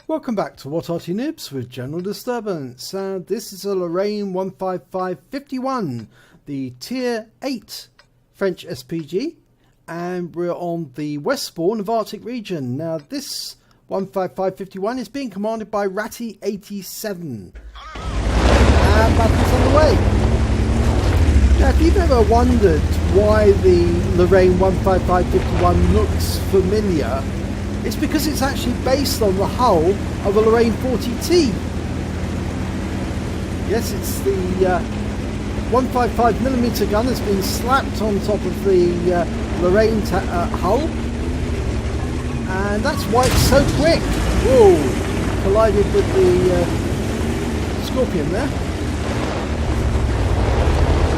Welcome back to What Arty Noobs with General Disturbance. This is a Lorraine 15551, the Tier 8 French SPG, and we're on the west spawn of Arctic region. Now this 15551 is being commanded by Ratty 87, and battle's on the way. Now if you've ever wondered why the Lorraine 15551 looks familiar, it's because it's actually based on the hull of a Lorraine 40T. Yes, it's the 155mm gun that's been slapped on top of the Lorraine hull, and that's why it's so quick. Whoa! Collided with the Scorpion there.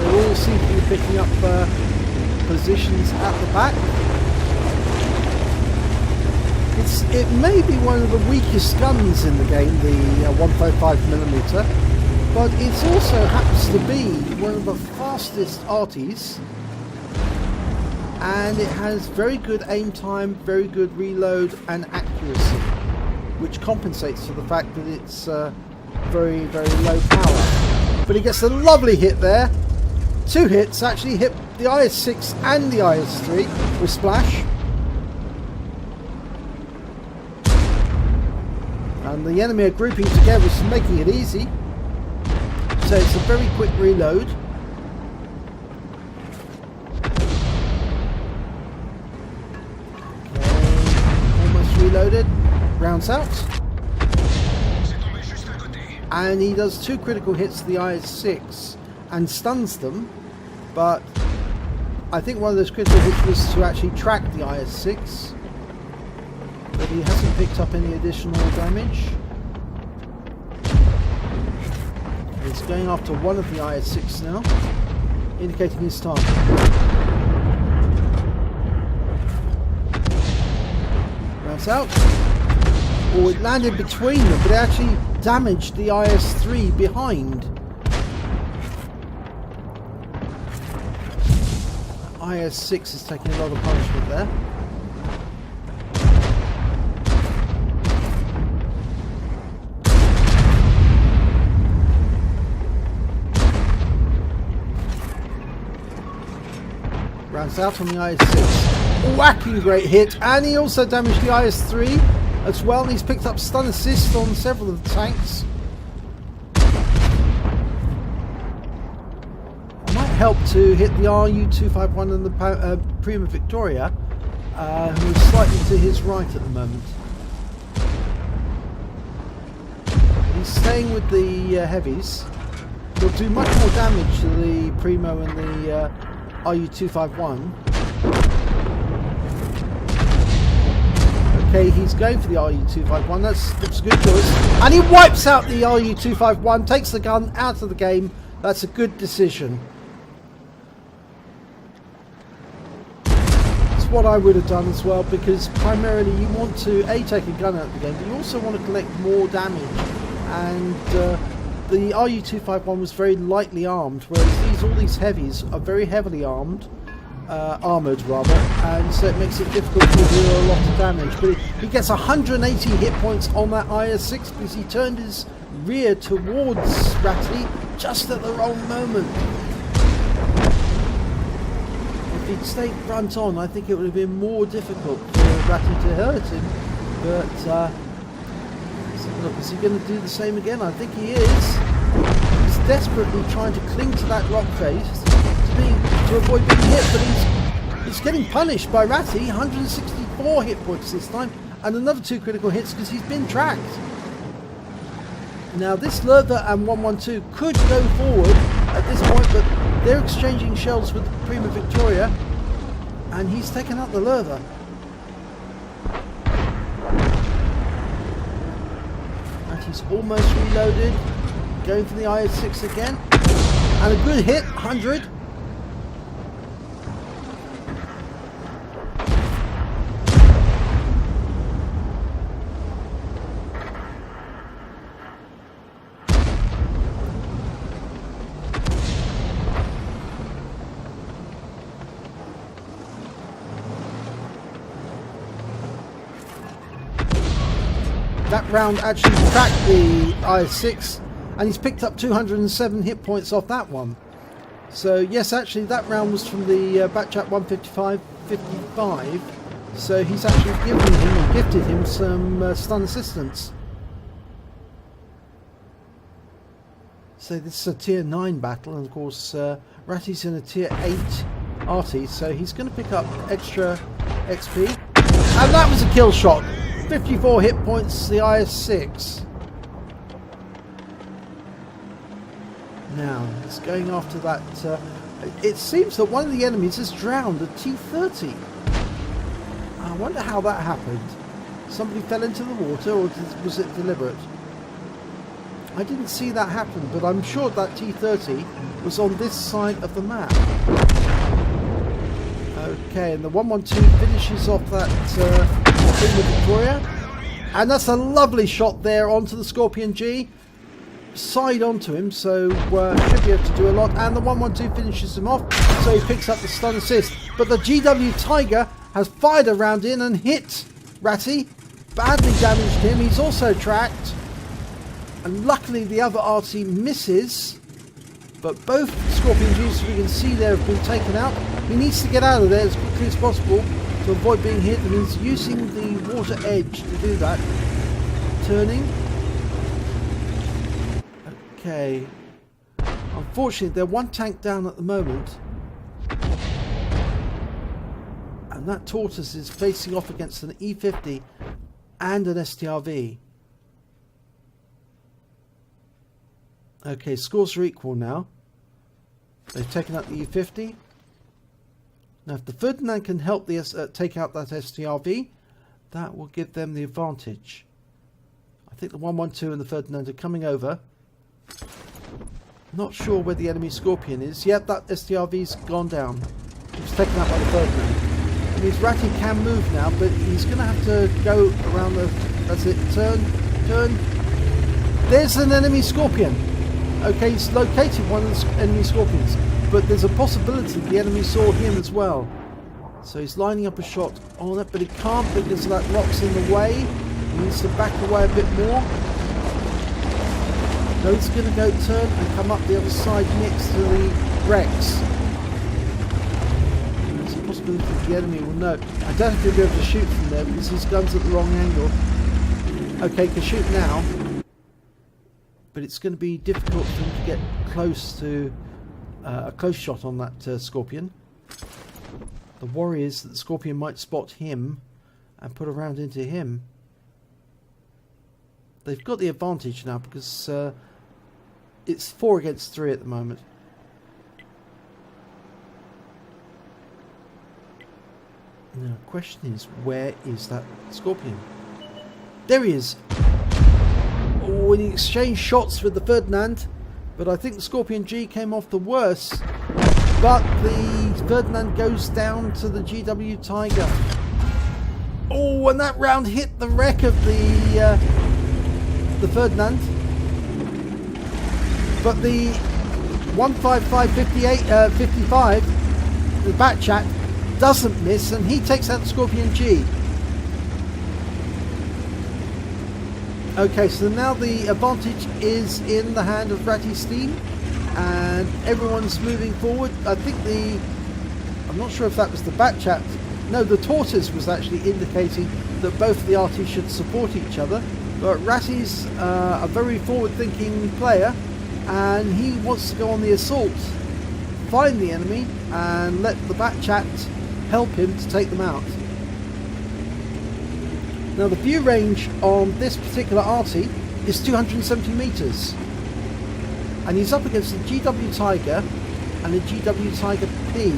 They all seem to be picking up positions at the back. It may be one of the weakest guns in the game, the 155mm, but it also happens to be one of the fastest Artys, and it has very good aim time, very good reload and accuracy, which compensates for the fact that it's very, very low power. But he gets a lovely hit there. 2 hits, actually hit the IS-6 and the IS-3 with splash. And the enemy are grouping together, so making it easy. So it's a very quick reload. Okay, almost reloaded. Rounds out. And he does 2 critical hits to the IS-6 and stuns them. But I think one of those critical hits was to actually track the IS-6. But he hasn't picked up any additional damage. He's going after one of the IS-6 now, indicating his target. That's out. Oh, it landed between them, but it actually damaged the IS-3 behind. IS-6 is taking a lot of punishment there. Rounds out on the IS-6. Whacking great hit, and he also damaged the IS-3 as well, and he's picked up stun assist on several of the tanks. It might help to hit the RU-251 and the Prima Victoria, who is slightly to his right at the moment. He's staying with the heavies. He'll do much more damage to the Primo and the RU-251. Okay, he's going for the RU-251. That's a good choice. And he wipes out the RU-251, takes the gun out of the game. That's a good decision. That's what I would have done as well, because primarily you want to take a gun out of the game, but you also want to collect more damage. And the RU-251 was very lightly armed, whereas all these heavies are very heavily armed, armoured rather, and so it makes it difficult to do a lot of damage. But he gets 180 hit points on that IS-6 because he turned his rear towards Ratty just at the wrong moment. If he'd stayed front on, I think it would have been more difficult for Ratty to hurt him, but look, is he going to do the same again? I think he is. He's desperately trying to cling to that rock face to avoid being hit, but he's getting punished by Ratty. 164 hit points this time, and another 2 critical hits because he's been tracked. Now this Lurther and 112 could go forward at this point, but they're exchanging shells with Prima Victoria, and he's taken out the Lurther. He's almost reloaded, going for the IS-6 again, and a good hit, 100. that round actually cracked the IS-6, and he's picked up 207 hit points off that one. So yes, actually that round was from the Batchat 155. So he's actually given him and gifted him some stun assistance. So this is a tier 9 battle, and of course Ratty's in a tier 8 Arty, so he's going to pick up extra XP. And that was a kill shot. 54 hit points, the IS-6. Now, it's going after that. It seems that one of the enemies has drowned a T-30. I wonder how that happened. Somebody fell into the water, or was it deliberate? I didn't see that happen, but I'm sure that T-30 was on this side of the map. Okay, and the 112 finishes off that thing with Victoria. And that's a lovely shot there onto the Scorpion G. Side onto him, so should be able to do a lot. And the 112 finishes him off, so he picks up the stun assist. But the GW Tiger has fired a round in and hit Ratty. Badly damaged him. He's also tracked. And luckily the other Arty misses. But both Scorpion Gs, we can see there, have been taken out. He needs to get out of there as quickly as possible to avoid being hit, and he's using the water edge to do that. Turning. Okay. Unfortunately, they're one tank down at the moment. And that Tortoise is facing off against an E50 and an STRV. Okay, scores are equal now. They've taken out the E50. Now, if the Ferdinand can help the take out that STRV, that will give them the advantage. I think the 112 and the Ferdinand are coming over. Not sure where the enemy Scorpion is. Yep, that STRV's gone down. It was taken out by the Ferdinand. It means Ratty can move now, but he's going to have to go around the... That's it. Turn. Turn. There's an enemy Scorpion. Okay, he's located one of the enemy Scorpions, but there's a possibility the enemy saw him as well. So he's lining up a shot on it, but he can't because that rock's in the way. He needs to back away a bit more. No, he's going to go turn and come up the other side next to the Rex. There's a possibility the enemy will know. I don't think he'll be able to shoot from there because his gun's at the wrong angle. Okay, can shoot now. But it's going to be difficult for him to get close to a close shot on that Scorpion. The worry is that the Scorpion might spot him and put a round into him. They've got the advantage now because it's 4 against 3 at the moment. Now, the question is, where is that Scorpion? There he is. Oh, and he exchanged shots with the Ferdinand, but I think the Scorpion G came off the worst. But the Ferdinand goes down to the GW Tiger. Oh, and that round hit the wreck of the Ferdinand. But the 155 the Batchat, doesn't miss, and he takes out the Scorpion G. Okay, so now the advantage is in the hand of Ratty's team, and everyone's moving forward. I think I'm not sure if that was the Batchat. No, the Tortoise was actually indicating that both the Arty should support each other. But Ratty's a very forward-thinking player, and he wants to go on the assault, find the enemy, and let the Batchat help him to take them out. Now the view range on this particular Arty is 270 meters, and he's up against the GW Tiger and the GW Tiger P.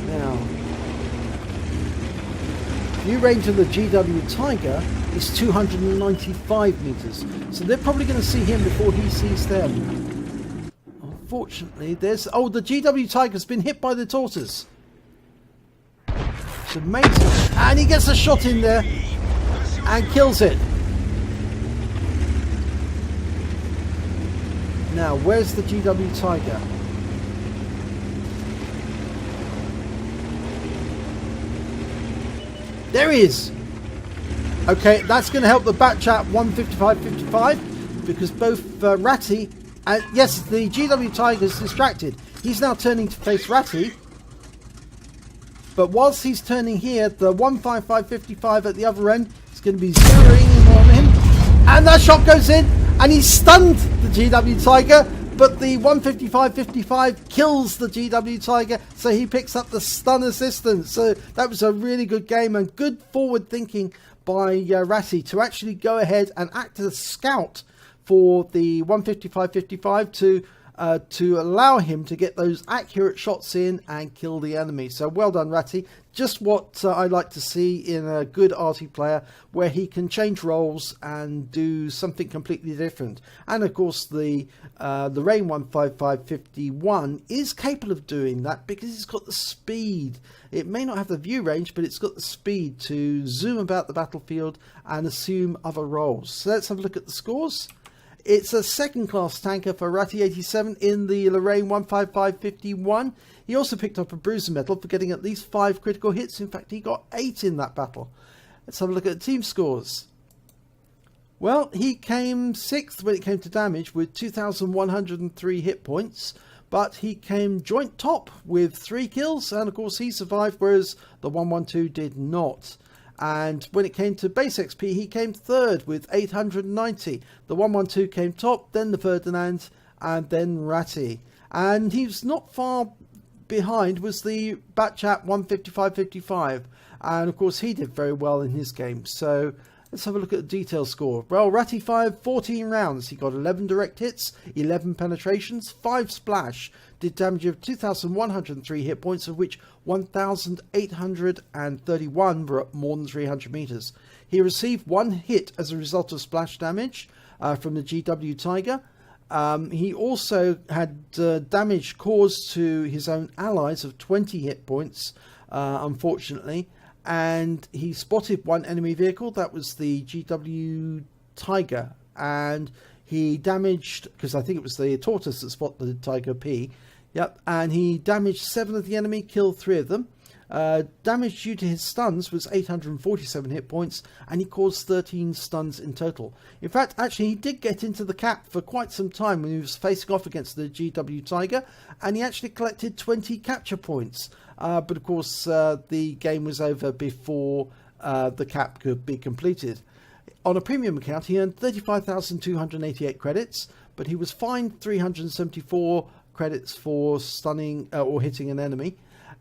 Now, view range of the GW Tiger is 295 meters, so they're probably going to see him before he sees them. Unfortunately, the GW Tiger's been hit by the Tortoise. It's amazing, and he gets a shot in there and kills it. Now, where's the GW Tiger? There he is! Okay, that's going to help the batch at 155.55 because both Ratty and yes, the GW Tiger's distracted. He's now turning to face Ratty. But whilst he's turning here, the 155.55 at the other end is going to be zeroing in on him. And that shot goes in and he stunned the GW Tiger. But the 155.55 kills the GW Tiger, so he picks up the stun assistance. So that was a really good game and good forward thinking by Ratty to actually go ahead and act as a scout for the 155.55 to allow him to get those accurate shots in and kill the enemy. So well done, Ratty. Just what I like to see in a good Arty player, where he can change roles and do something completely different. And of course the Lorraine 155.51 is capable of doing that because it's got the speed. It may not have the view range, but it's got the speed to zoom about the battlefield and assume other roles. So let's have a look at the scores. It's a second class tanker for Ratty 87 in the Lorraine 155.51. He also picked up a bruiser medal for getting at least 5 critical hits. In fact, he got 8 in that battle. Let's have a look at the team scores. Well, he came 6th when it came to damage with 2,103 hit points. But he came joint top with 3 kills. And of course, he survived, whereas the 112 did not. And when it came to base XP, he came 3rd with 890. The 112 came top, then the Ferdinand, and then Ratty. And he was not far behind was the batch at 155.55. And of course, he did very well in his game. So let's have a look at the detail score. Well, Ratty fired 14 rounds. He got 11 direct hits, 11 penetrations, 5 splash. Did damage of 2,103 hit points, of which 1,831 were at more than 300 meters. He received 1 hit as a result of splash damage from the GW Tiger. He also had damage caused to his own allies of 20 hit points, unfortunately. And he spotted 1 enemy vehicle. That was the GW Tiger. And he damaged, because I think it was the Tortoise that spotted the Tiger P. Yep, and he damaged 7 of the enemy, killed 3 of them. Damage due to his stuns was 847 hit points, and he caused 13 stuns in total. In fact, actually, he did get into the cap for quite some time when he was facing off against the GW Tiger, and he actually collected 20 capture points. But of course, the game was over before the cap could be completed. On a premium account, he earned 35,288 credits, but he was fined 374 credits for stunning or hitting an enemy,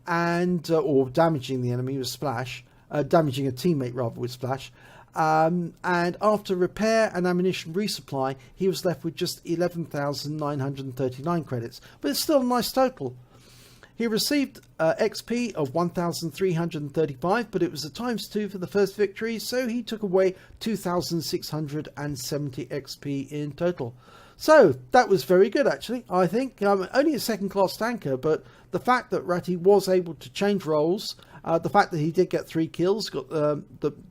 and or damaging the enemy with splash, damaging a teammate rather with splash. And after repair and ammunition resupply, he was left with just 11,939 credits, but it's still a nice total. He received XP of 1,335, but it was a ×2 for the first victory, so he took away 2,670 XP in total. So that was very good, actually. I think only a second class tanker, but the fact that Ratty was able to change roles, the fact that he did get 3 kills, got the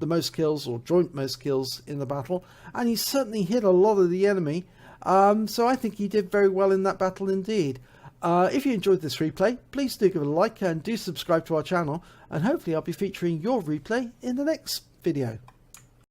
most kills or joint most kills in the battle, and he certainly hit a lot of the enemy. So I think he did very well in that battle indeed. If you enjoyed this replay, please do give it a like and do subscribe to our channel, and hopefully I'll be featuring your replay in the next video.